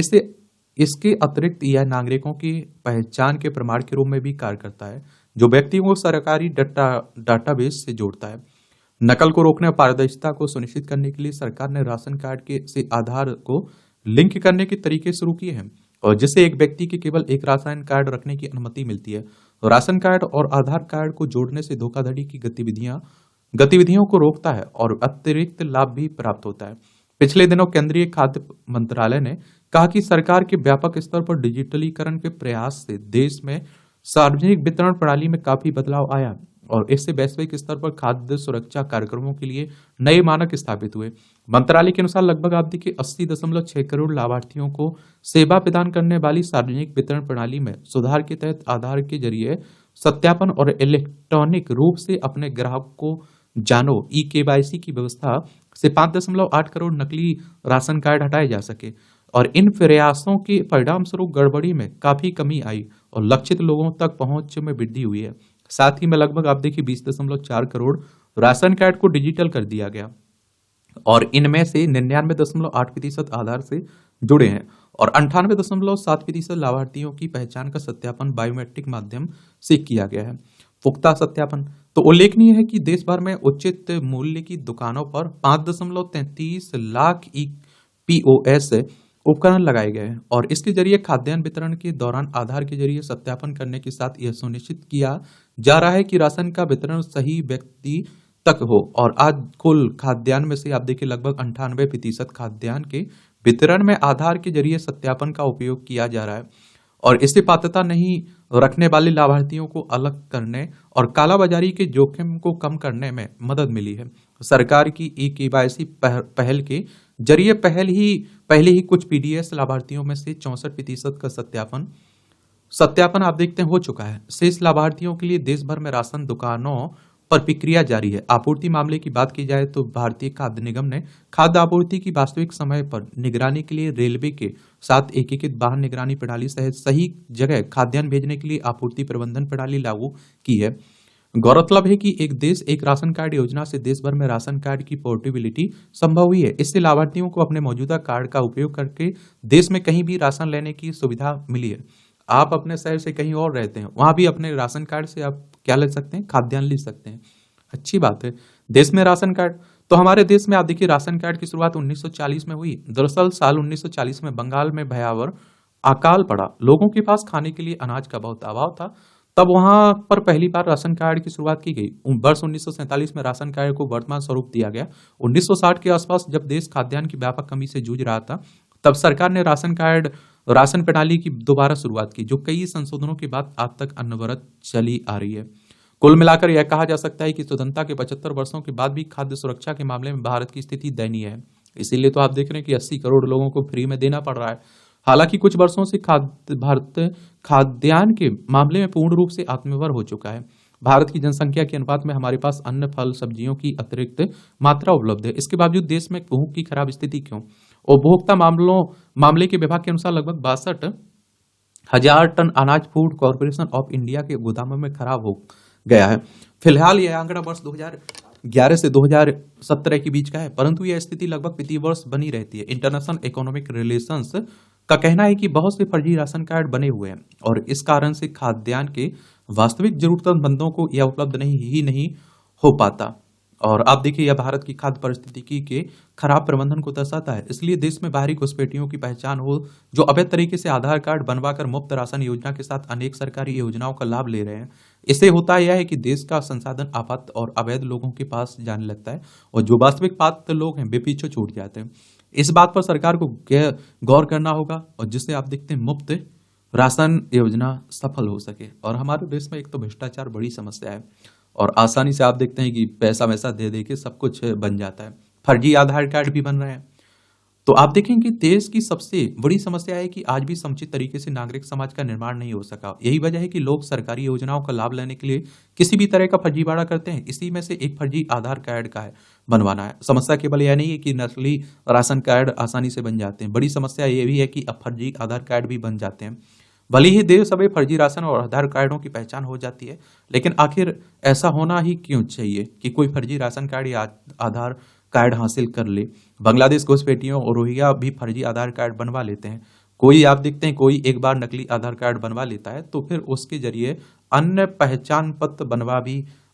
इसके अतिरिक्त यह नागरिकों की पहचान के प्रमाण के रूप में भी कार्य करता है, जो व्यक्तियों को सरकारी डाटाबेस से जोड़ता है। नकल को रोकने और पारदर्शिता को सुनिश्चित करने के लिए सरकार ने राशन कार्ड से आधार को लिंक करने के तरीके शुरू किए हैं, और जिससे एक व्यक्ति के केवल एक राशन कार्ड रखने की अनुमति मिलती है। राशन कार्ड और आधार कार्ड को जोड़ने से धोखाधड़ी की गतिविधियों को रोकता है और अतिरिक्त लाभ भी प्राप्त होता है। पिछले दिनों केंद्रीय खाद्य मंत्रालय ने कहा कि सरकार के व्यापक स्तर पर डिजिटलीकरण के प्रयास से देश में सार्वजनिक वितरण प्रणाली में काफी बदलाव आया और इससे वैश्विक स्तर पर खाद्य सुरक्षा कार्यक्रमों के लिए नए मानक स्थापित हुए। मंत्रालय के अनुसार लगभग आप देखिए 80.6 करोड़ लाभार्थियों को सेवा प्रदान करने वाली सार्वजनिक वितरण प्रणाली में सुधार के तहत आधार के जरिए सत्यापन और इलेक्ट्रॉनिक रूप से अपने ग्राहक को जानो KYC की व्यवस्था से 5.8 करोड़ नकली राशन कार्ड हटाए जा सके। और इन प्रयासों के परिणाम स्वरूप गड़बड़ी में काफी कमी आई और लक्षित लोगों तक पहुंच में वृद्धि हुई है। साथ ही में लगभग आप देखिए 20.4 करोड़ राशन कार्ड को डिजिटल कर दिया गया और इनमें से 99.8% आधार से जुड़े हैं और 98.7% लाभार्थियों की पहचान का सत्यापन बायोमेट्रिक माध्यम से किया गया है। पुख्ता सत्यापन, तो उल्लेखनीय है कि देश भर में उचित मूल्य की दुकानों पर 5.33 लाख POS उपकरण लगाए गए हैं और इसके जरिए खाद्यान्न वितरण के दौरान आधार के जरिए सत्यापन करने के साथ यह सुनिश्चित किया जा रहा है कि राशन का वितरण सही व्यक्ति तक हो। और आज कुल खाद्यान्न में से आप देखिए लगभग 98% खाद्यान्न के वितरण में आधार के जरिए सत्यापन का उपयोग किया जा रहा है। और इससे पात्रता नहीं रखने वाले लाभार्थियों को अलग करने और कालाबाजारी के जोखिम को कम करने में मदद मिली है। सरकार की ई केवाईसी पहल के जरिए पहले ही कुछ पीडीएस लाभार्थियों में से 64% का सत्यापन आप देखते हैं हो चुका है। शेष लाभार्थियों के लिए देश भर में राशन दुकानों पर प्रक्रिया जारी है। आपूर्ति मामले की बात की जाए तो भारतीय खाद्य निगम ने खाद्य आपूर्ति की वास्तविक समय पर निगरानी के लिए रेलवे के साथ एकीकृत वाहन निगरानी प्रणाली सहित सही जगह खाद्यान्न भेजने के लिए आपूर्ति प्रबंधन प्रणाली लागू की है। गौरतलब है कि एक देश एक राशन कार्ड योजना से देश भर में राशन कार्ड की पोर्टेबिलिटी संभव हुई है। इससे लाभार्थियों को अपने मौजूदा कार्ड का उपयोग करके देश में कहीं भी राशन लेने की सुविधा मिली है। आप अपने शहर से कहीं और रहते हैं, वहां भी अपने राशन कार्ड से आप क्या ले सकते हैं, खाद्यान्न ले सकते हैं। अच्छी बात है। देश में राशन कार्ड, तो हमारे देश में आप देखिए राशन कार्ड की शुरुआत 1940 में हुई। दरअसल साल 1940 में बंगाल में भयावह अकाल पड़ा, लोगों के पास खाने के लिए अनाज का बहुत अभाव था। तब वहां पर पहली बार राशन कार्ड की शुरुआत की गई। वर्ष 1947 में राशन कार्ड को वर्तमान स्वरूप दिया गया। 1960 के आसपास जब देश खाद्यान्न की व्यापक कमी से जूझ रहा था, तब सरकार ने राशन प्रणाली की दोबारा शुरुआत की, जो कई संशोधनों के बाद आज तक अनवरत चली आ रही है। कुल मिलाकर यह कहा जा सकता है कि स्वतंत्रता के 75 वर्षों के बाद भी खाद्य सुरक्षा के मामले में भारत की स्थिति दयनीय है। इसीलिए तो आप देख रहे हैं कि 80 करोड़ लोगों को फ्री में देना पड़ रहा है। हालांकि कुछ वर्षों से भारत खाद्यान्न के मामले में पूर्ण रूप से आत्मनिर्भर हो चुका है। भारत की जनसंख्या के अनुपात में हमारे पास अन्न, फल, सब्जियों की अतिरिक्त मात्रा उपलब्ध है। इसके बावजूद देश में भूख की खराब स्थिति क्यों? उपभोक्ता मामले के विभाग के अनुसार लगभग 62,000 टन अनाज फूड कॉर्पोरेशन ऑफ इंडिया के गोदामों में खराब हो गया है। फिलहाल यह आंकड़ा वर्ष 2011 से 2017 के बीच का है, परंतु यह स्थिति लगभग प्रति वर्ष बनी रहती है। इंटरनेशनल इकोनॉमिक रिलेशंस का कहना है कि बहुत से फर्जी राशन कार्ड बने हुए हैं और इस कारण से खाद्यान्न के वास्तविक जरूरतमंदों को यह उपलब्ध नहीं हो पाता। और आप देखिए, यह भारत की खाद्य परिस्थितिकी के खराब प्रबंधन को दर्शाता है। इसलिए देश में बाहरी घुसपैठियों की पहचान हो, जो अवैध तरीके से आधार कार्ड बनवाकर मुफ्त राशन योजना के साथ अनेक सरकारी योजनाओं का लाभ ले रहे हैं। इससे होता यह है कि देश का संसाधन आपात और अवैध लोगों के पास जाने लगता है और जो वास्तविक पात्र लोग हैं वे पीछे छूट जाते हैं। इस बात पर सरकार को गौर करना होगा और जिससे आप देखते हैं मुफ्त राशन योजना सफल हो सके। और हमारे देश में एक तो भ्रष्टाचार बड़ी समस्या है और आसानी से आप देखते हैं कि पैसा वैसा दे दे के सब कुछ बन जाता है। फर्जी आधार कार्ड भी बन रहे हैं। तो आप देखें कि देश की सबसे बड़ी समस्या है कि आज भी समुचित तरीके से नागरिक समाज का निर्माण नहीं हो सका। यही वजह है कि लोग सरकारी योजनाओं का लाभ लेने के लिए किसी भी तरह का फर्जीवाड़ा करते हैं। इसी में से एक फर्जी आधार कार्ड का है बनवाना है। समस्या केवल यह नहीं है कि नकली राशन कार्ड आसानी से बन जाते हैं, बड़ी समस्या यह भी है कि अब फर्जी आधार कार्ड भी बन जाते हैं। भले ही देर सवेर फर्जी राशन और आधार कार्डों की पहचान हो जाती है, लेकिन आखिर ऐसा होना ही क्यों चाहिए कि कोई फर्जी राशन कार्ड या आधार कार्ड हासिल कर ले। बांग्लादेश घुसपैठियों और रोहिंग्या भी फर्जी आधार कार्ड बनवा लेते हैं। कोई आप देखते हैं, कोई एक बार नकली आधार कार्ड बनवा लेता है तो फिर उसके जरिए अन्य पहचान पत्र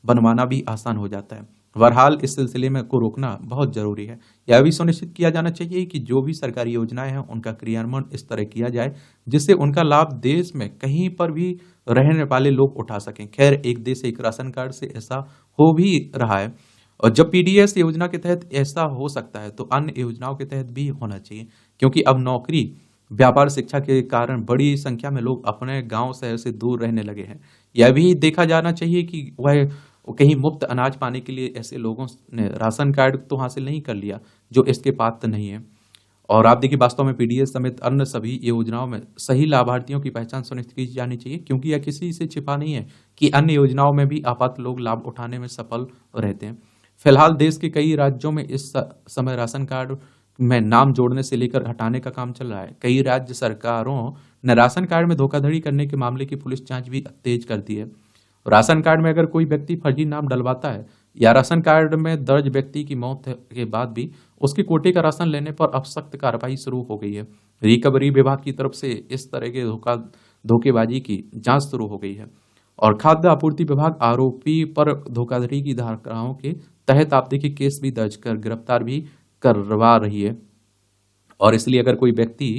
बनवाना भी आसान हो जाता है। बहरहाल इस सिलसिले में को रोकना बहुत जरूरी है। यह भी सुनिश्चित किया जाना चाहिए कि जो भी सरकारी योजनाएं हैं उनका क्रियान्वयन इस तरह किया जाए जिससे उनका लाभ देश में कहीं पर भी रहने वाले लोग उठा सकें। खैर, एक देश एक राशन कार्ड से ऐसा हो भी रहा है और जब पीडीएस योजना के तहत ऐसा हो सकता है तो अन्य योजनाओं के तहत भी होना चाहिए, क्योंकि अब नौकरी, व्यापार, शिक्षा के कारण बड़ी संख्या में लोग अपने गांव शहर से दूर रहने लगे हैं। यह भी देखा जाना चाहिए कि वह कहीं मुफ्त अनाज पाने के लिए ऐसे लोगों ने राशन कार्ड तो हासिल नहीं कर लिया जो इसके पात्र नहीं है। और आप देखिए, वास्तव में पीडीएस समेत अन्य सभी योजनाओं में सही लाभार्थियों की पहचान सुनिश्चित की जानी चाहिए, क्योंकि यह किसी से छिपा नहीं है कि अन्य योजनाओं में भी आपात्र लोग लाभ उठाने में सफल रहते हैं। फिलहाल देश के कई राज्यों में इस समय राशन कार्ड में नाम जोड़ने से लेकर हटाने का काम चल रहा है। कई राज्य सरकारों ने राशन कार्ड में धोखाधड़ी करने के मामले की पुलिस जांच भी तेज कर दी है। राशन कार्ड में अगर कोई व्यक्ति फर्जी नाम डलवाता है या राशन कार्ड में दर्ज व्यक्ति की मौत के बाद भी उसके कोटे का राशन लेने पर अब सख्त कार्रवाई शुरू हो गई है। रिकवरी विभाग की तरफ से इस तरह के धोखेबाजी की जांच शुरू हो गई है और खाद्य आपूर्ति विभाग आरोपी पर धोखाधड़ी की धाराओं के तहत आप देखिए केस भी दर्ज कर गिरफ्तार भी करवा रही है। और इसलिए अगर कोई व्यक्ति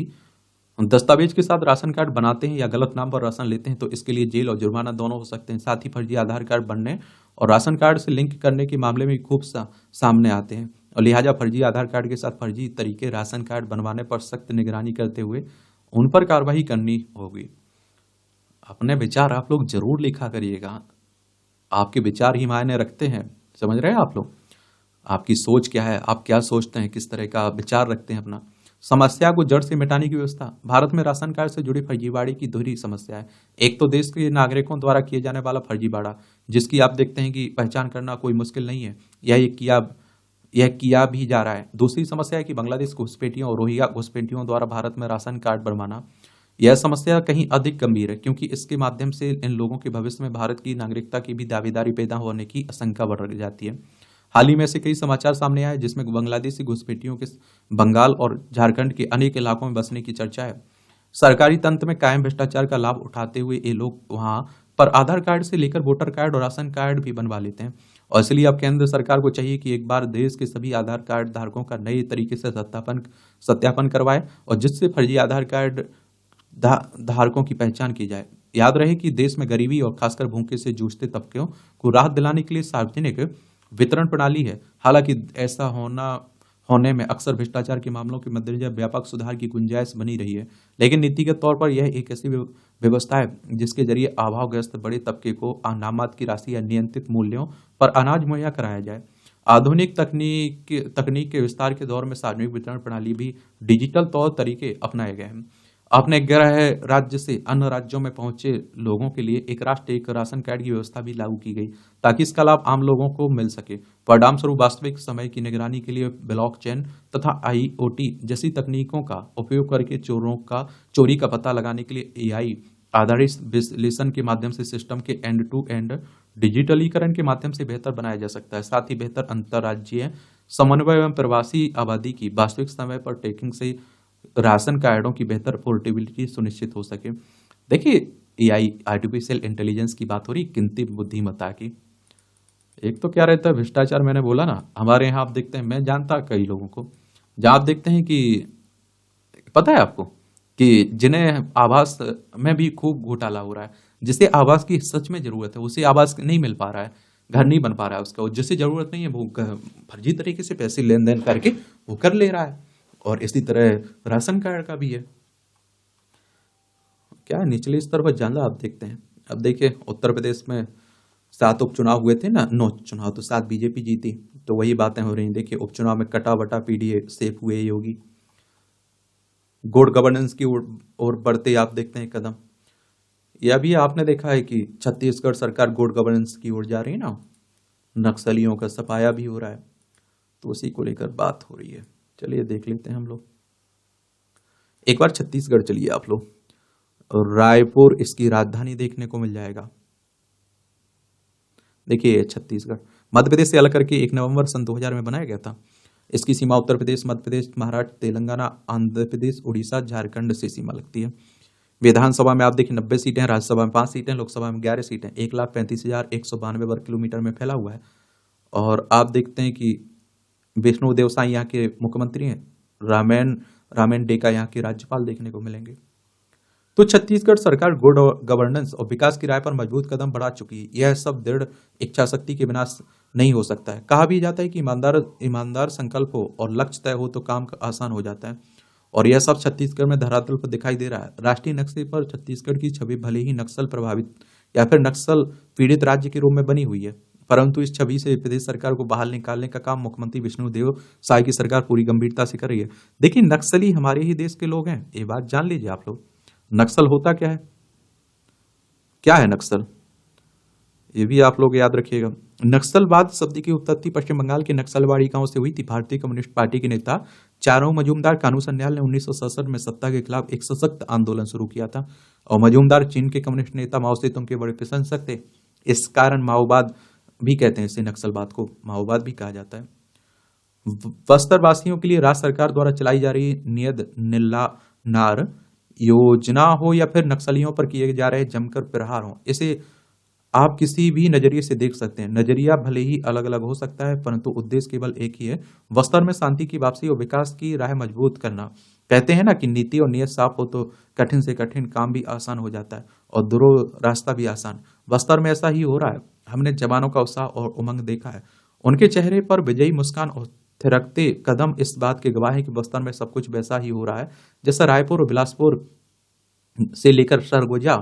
दस्तावेज के साथ राशन कार्ड बनाते हैं या गलत नाम पर राशन लेते हैं तो इसके लिए जेल और जुर्माना दोनों हो सकते हैं। साथ ही फर्जी आधार कार्ड बनने और राशन कार्ड से लिंक करने के मामले में खूब सामने आते हैं, और लिहाजा फर्जी आधार कार्ड के साथ फर्जी तरीके राशन कार्ड बनवाने पर सख्त निगरानी करते हुए उन पर कार्रवाई करनी होगी। अपने विचार आप लोग जरूर लिखा करिएगा, आपके विचार ही मायने रखते हैं। समझ रहे हैं आप लोग, आपकी सोच क्या है, आप क्या सोचते हैं, किस तरह का विचार रखते हैं अपना। समस्या को जड़ से मिटाने की व्यवस्था। भारत में राशन कार्ड से जुड़ी फर्जीवाड़े की दोहरी समस्या है। एक तो देश के नागरिकों द्वारा किए जाने वाला फर्जीवाड़ा, जिसकी आप देखते हैं कि पहचान करना कोई मुश्किल नहीं है, यह किया भी जा रहा है। दूसरी समस्या है कि बांग्लादेश घुसपैठियों और रोहिंग्या घुसपैठियों द्वारा भारत में राशन कार्ड बनवाना। यह समस्या कहीं अधिक गंभीर है, क्योंकि इसके माध्यम से इन लोगों के भविष्य में भारत की नागरिकता की भी दावेदारी पैदा होने की आशंका बढ़ जाती है। हाल ही में ऐसे कई समाचार सामने आए जिसमें बांग्लादेशी घुसपैठियों के बंगाल और झारखंड के अनेक इलाकों में बसने की चर्चा है। सरकारी तंत्र में कायम भ्रष्टाचार का लाभ उठाते हुए ये लोग वहां पर आधार कार्ड से लेकर वोटर कार्ड और राशन कार्ड भी बनवा लेते हैं। और इसलिए अब केंद्र सरकार को चाहिए कि एक बार देश के सभी आधार कार्ड धारकों का नए तरीके से सत्यापन करवाए, और जिससे फर्जी आधार कार्ड धारकों की पहचान की जाए। याद रहे कि देश में गरीबी और खासकर भूखे से जूझते तबकों को राहत दिलाने के लिए सार्वजनिक वितरण प्रणाली है। हालांकि ऐसा होने में अक्सर भ्रष्टाचार के मामलों के मद्देनजर व्यापक सुधार की गुंजाइश बनी रही है, लेकिन नीतिगत तौर पर यह एक ऐसी व्यवस्था है जिसके जरिए अभावग्रस्त बड़े तबके को नामात की राशि या नियंत्रित मूल्यों पर अनाज मुहैया कराया जाए। आधुनिक तकनीक के विस्तार के दौर में सार्वजनिक वितरण प्रणाली भी डिजिटल तौर तरीके अपनाए गए हैं। अपने गृह राज्य से अन्य राज्यों में पहुंचे लोगों के लिए एक राष्ट्रीय एक राशन कार्ड की व्यवस्था भी लागू की गई, ताकि इसका लाभ आम लोगों को मिल सके। परिणाम स्वरूप वास्तविक समय की निगरानी के लिए ब्लॉकचेन तथा आईओटी जैसी तकनीकों का उपयोग करके चोरी का पता लगाने के लिए एआई आधारित विश्लेषण के माध्यम से सिस्टम के एंड टू एंड डिजिटलीकरण के माध्यम से बेहतर बनाया जा सकता है। साथ ही बेहतर अंतर्राज्यीय समन्वय एवं प्रवासी आबादी की वास्तविक समय पर ट्रैकिंग से राशन कार्डों की बेहतर पोर्टेबिलिटी सुनिश्चित हो सके। देखिए, एआई आर्टिफिशियल इंटेलिजेंस की बात हो रही, कृत्रिम बुद्धिमत्ता की। एक तो क्या रहता है भ्रष्टाचार, मैंने बोला ना, हमारे यहाँ आप देखते हैं, मैं जानता कई लोगों को जहाँ आप देखते हैं कि पता है आपको कि जिन्हें आवास में भी खूब घोटाला हो रहा है। जिसे आवास की सच में जरूरत है उसे आवास नहीं मिल पा रहा है, घर नहीं बन पा रहा है उसका, और जिसे जरूरत नहीं है वो फर्जी तरीके से पैसे लेन देन करके वो कर ले रहा है। और इसी तरह राशन कार्ड का भी है। क्या है, निचले स्तर पर ज्यादा आप देखते हैं। अब देखिए, उत्तर प्रदेश में 7 उपचुनाव हुए थे ना, 9 चुनाव, तो 7 बीजेपी जीती, तो वही बातें हो रही। देखिए, उपचुनाव में कटा वटा पीडीए सेफ हुए योगी। गुड गवर्नेंस की ओर बढ़ते आप देखते हैं कदम। यह भी आपने देखा है कि छत्तीसगढ़ सरकार गुड गवर्नेंस की ओर जा रही है ना, नक्सलियों का सफाया भी हो रहा है, तो उसी को लेकर बात हो रही है। चलिए देख लेते हैं हम लोग। एक बार छत्तीसगढ़ चलिए आप लोग, रायपुर इसकी राजधानी देखने को मिल जाएगा। देखिए, छत्तीसगढ़ मध्य प्रदेश से अलग करके 1 नवंबर सन 2000 में बनाया गया था। इसकी सीमा उत्तर प्रदेश, मध्य प्रदेश, महाराष्ट्र, तेलंगाना, आंध्र प्रदेश, उड़ीसा, झारखंड से सीमा लगती है। विधानसभा में आप देखिए 90 सीटें, राज्यसभा में 5 सीटें, लोकसभा में 11 सीटें, 1,35,192 वर्ग किलोमीटर में फैला हुआ है। और आप देखते हैं कि विष्णु देव साई यहाँ के मुख्यमंत्री हैं, रामेन डेका यहाँ के राज्यपाल देखने को मिलेंगे। तो छत्तीसगढ़ सरकार गुड गवर्नेंस और विकास की राह पर मजबूत कदम बढ़ा चुकी है। यह सब दृढ़ इच्छा शक्ति के बिना नहीं हो सकता है। कहा भी जाता है कि ईमानदार संकल्प हो और लक्ष्य तय हो तो काम आसान हो जाता है, और यह सब छत्तीसगढ़ में धरातल पर दिखाई दे रहा है। राष्ट्रीय नक्शे पर छत्तीसगढ़ की छवि भले ही नक्सल प्रभावित या फिर नक्सल पीड़ित राज्य के रूप में बनी हुई है, परंतु इस छवि से प्रदेश सरकार को बाहर निकालने का काम मुख्यमंत्री विष्णुदेव साय की सरकार पूरी गंभीरता से कर रही है। देखिए, नक्सली हमारे ही देश के लोग हैं, ये बात जान लीजिए आप लोग। नक्सल होता क्या है, क्या है नक्सल, ये भी आप लोग याद रखिएगा। नक्सलवाद शब्द की उत्पत्ति पश्चिम बंगाल के नक्सलवाड़ी गांव से हुई थी। भारतीय कम्युनिस्ट पार्टी के नेता चारों मजूमदार कानू सन्याल ने 1967 में सत्ता के खिलाफ एक सशक्त आंदोलन शुरू किया था, और मजूमदार चीन के कम्युनिस्ट नेता माओ सेतुंग के बड़े प्रशंसक थे। इस कारण माओवाद भी कहते हैं इसे, नक्सलवाद को माओवाद भी कहा जाता है। बस्तर वासियों के लिए राज्य सरकार द्वारा चलाई जा रही नियत निल्लानार योजना हो या फिर नक्सलियों पर किए जा रहे जमकर प्रहार हो, इसे आप किसी भी नजरिए से देख सकते हैं। नजरिया भले ही अलग अलग हो सकता है, परंतु उद्देश्य केवल एक ही है, बस्तर में शांति की वापसी और विकास की राह मजबूत करना। कहते हैं ना कि नीति और नीयत साफ हो तो कठिन से कठिन काम भी आसान हो जाता है और दुरूह रास्ता भी आसान। बस्तर में ऐसा ही हो रहा है। हमने जवानों का उत्साह और उमंग देखा है। उनके चेहरे पर विजयी मुस्कान और थिरकते कदम इस बात के गवाह है कि बस्तर में सब कुछ वैसा ही हो रहा है जैसा रायपुर और बिलासपुर से लेकर सरगुजा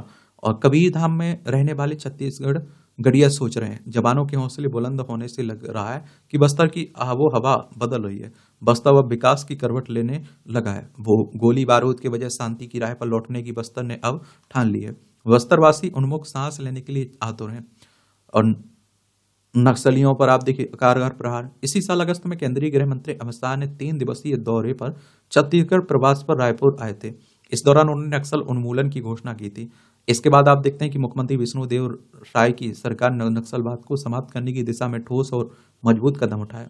और कबीरधाम में रहने वाले छत्तीसगढ़ गढ़िया सोच रहे हैं। जवानों के हौसले बुलंद होने से लग रहा है कि बस्तर की आबो हवा बदल रही है। बस्तर अब विकास की करवट लेने लगा है। वो गोली बारूद के बजाय शांति की राह पर लौटने की बस्तर ने अब ठान ली है। बस्तरवासी उन्मुख सांस लेने के लिए आतुर हैं और नक्सलियों पर आप देखिए कारगर प्रहार। इसी साल अगस्त में केंद्रीय गृह मंत्री अमित शाह ने 3 दिवसीय दौरे पर छत्तीसगढ़ प्रवास पर रायपुर आए थे। इस दौरान उन्होंने नक्सल उन्मूलन की घोषणा की थी। इसके बाद आप देखते हैं कि मुख्यमंत्री विष्णुदेव राय की सरकार ने नक्सलवाद को समाप्त करने की दिशा में ठोस और मजबूत कदम उठाए।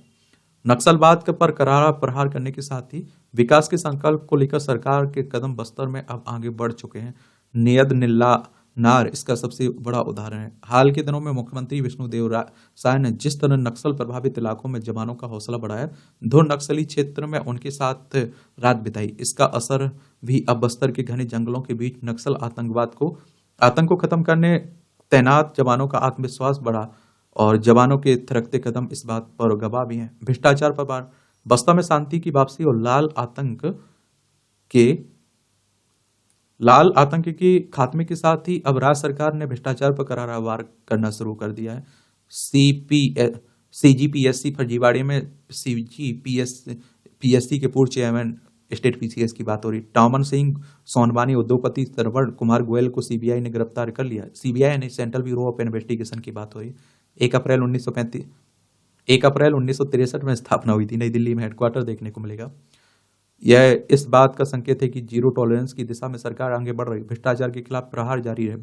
नक्सलवाद पर करारा प्रहार करने के साथ ही विकास के संकल्प को लेकर सरकार के कदम बस्तर में अब आगे बढ़ चुके हैं। नियद निल्ला नार इसका सबसे बड़ा उदाहरण है। हाल के दिनों में मुख्यमंत्री विष्णुदेव साय ने जिस तरह नक्सल प्रभावित इलाकों में जवानों का हौसला बढ़ाया, धुर नक्सली क्षेत्र में उनके साथ रात बिताई, इसका असर भी अब बस्तर के घने जंगलों के बीच नक्सल आतंक को खत्म करने तैनात जवानों का आत्मविश्वास बढ़ा और जवानों के थिरकते कदम इस बात पर गवाह भी हैं। भ्रष्टाचार पर बार बस्तर में शांति की वापसी और के लाल आतंक के खात्मे के साथ ही अब राज्य सरकार ने भ्रष्टाचार पर करारा वार करना शुरू कर दिया है। सीजीपीएससी फर्जीवाड़े में पीएससी के पूर्व चेयरमैन स्टेट पीसीएस की बात हो रही। टॉमन सिंह सोनवानी उद्योगपति सरवण कुमार गोयल को सीबीआई ने गिरफ्तार कर लिया। सीबीआई ने सेंट्रल ब्यूरो ऑफ इन्वेस्टिगेशन की बात हो रही। 1 अप्रैल 1963 में स्थापना हुई थी। नई दिल्ली में हेडक्वार्टर देखने को मिलेगा। यह इस बात का संकेत है कि जीरो टॉलरेंस की दिशा में सरकार आगे बढ़ रही। भ्रष्टाचार के खिलाफ प्रहार जारी है।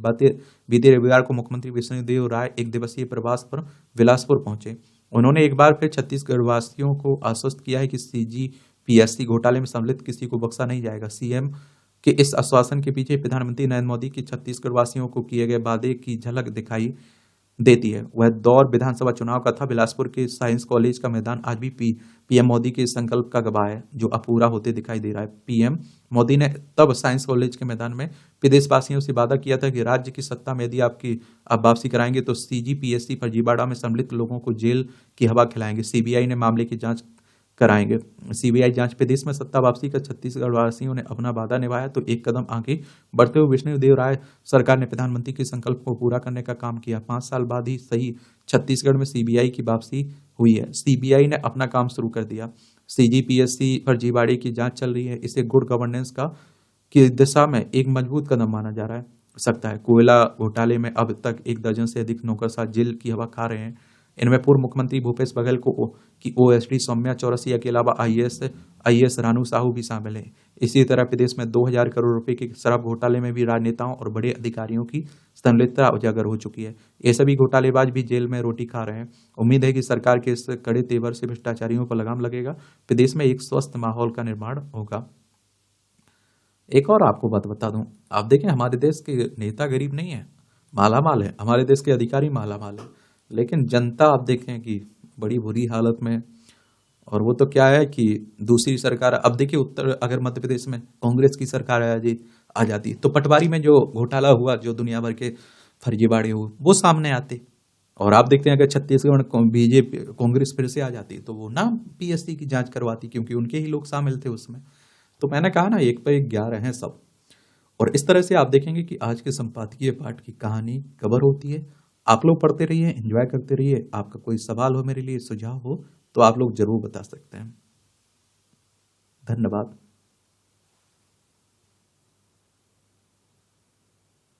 बीते रविवार को मुख्यमंत्री विष्णुदेव राय 1 दिवसीय प्रवास पर बिलासपुर पहुंचे। उन्होंने एक बार फिर छत्तीसगढ़ वासियों को आश्वस्त किया है कि सीजीपीएससी घोटाले में सम्मिलित किसी को बख्शा नहीं जाएगा। सीएम के इस आश्वासन के पीछे प्रधानमंत्री नरेंद्र मोदी की छत्तीसगढ़ वासियों को किए गए वादे की झलक दिखाई देती है। वह दौर विधानसभा चुनाव का था। बिलासपुर के साइंस कॉलेज का मैदान आज भी पीएम मोदी के संकल्प का गवाह है, जो अपूरा होते दिखाई दे रहा है। पीएम मोदी ने तब साइंस कॉलेज के मैदान में प्रदेशवासियों से वादा किया था कि राज्य की सत्ता में यदि आप वापसी कराएंगे तो सीजीपीएससी फर्जीवाड़ा में सम्मिलित लोगों को जेल की हवा खिलाएंगे। सीबीआई ने मामले की जांच कराएंगे। सीबीआई जांच प्रदेश में सत्ता वापसी का छत्तीसगढ़ वासियों ने अपना वादा निभाया तो एक कदम आगे बढ़ते हुए विष्णुदेव राय सरकार ने प्रधानमंत्री के संकल्प को पूरा करने का काम किया। 5 साल बाद ही सही छत्तीसगढ़ में सीबीआई की वापसी हुई है। सीबीआई ने अपना काम शुरू कर दिया। सीजीपीएससी फर्जीवाड़े की जांच चल रही है। इसे गुड गवर्नेंस की दिशा में एक मजबूत कदम माना जा रहा है सकता है। कोयला घोटाले में अब तक 1 दर्जन से अधिक नौकरशाह जेल की हवा खा रहे हैं। इनमें पूर्व मुख्यमंत्री भूपेश बघेल की ओएसडी सौम्या चौरसिया के अलावा आईएएस रानू साहू भी शामिल हैं। इसी तरह प्रदेश में 2000 करोड़ रुपए के शराब घोटाले में भी राजनेताओं और बड़े अधिकारियों की संलिप्तता उजागर हो चुकी है। ये सभी घोटालेबाज भी जेल में रोटी खा रहे हैं। उम्मीद है कि सरकार के इस कड़े तेवर से भ्रष्टाचारियों पर लगाम लगेगा। प्रदेश में एक स्वस्थ माहौल का निर्माण होगा। एक और आपको बात बता दूं, आप देखें हमारे देश के नेता गरीब नहीं है, मालामाल है। हमारे देश के अधिकारी मालामाल है, लेकिन जनता आप देखें कि बड़ी बुरी हालत में। और वो तो क्या है कि दूसरी सरकार, अब देखिए अगर मध्य प्रदेश में कांग्रेस की सरकार आ जाती तो पटवारी में जो घोटाला हुआ, जो दुनिया भर के फर्जीवाड़े हुए, वो सामने आते। और आप देखते हैं अगर छत्तीसगढ़ बीजेपी कांग्रेस फिर से आ जाती तो वो ना पीएससी की जांच करवाती, क्योंकि उनके ही लोग शामिल थे उसमें। तो मैंने कहा ना, एक पर एक 11 हैं सब। और इस तरह से आप देखेंगे कि आज के संपादकीय पाठ की कहानी कवर होती है। आप लोग पढ़ते रहिए, एंजॉय करते रहिए। आपका कोई सवाल हो, मेरे लिए सुझाव हो, तो आप लोग जरूर बता सकते हैं। धन्यवाद।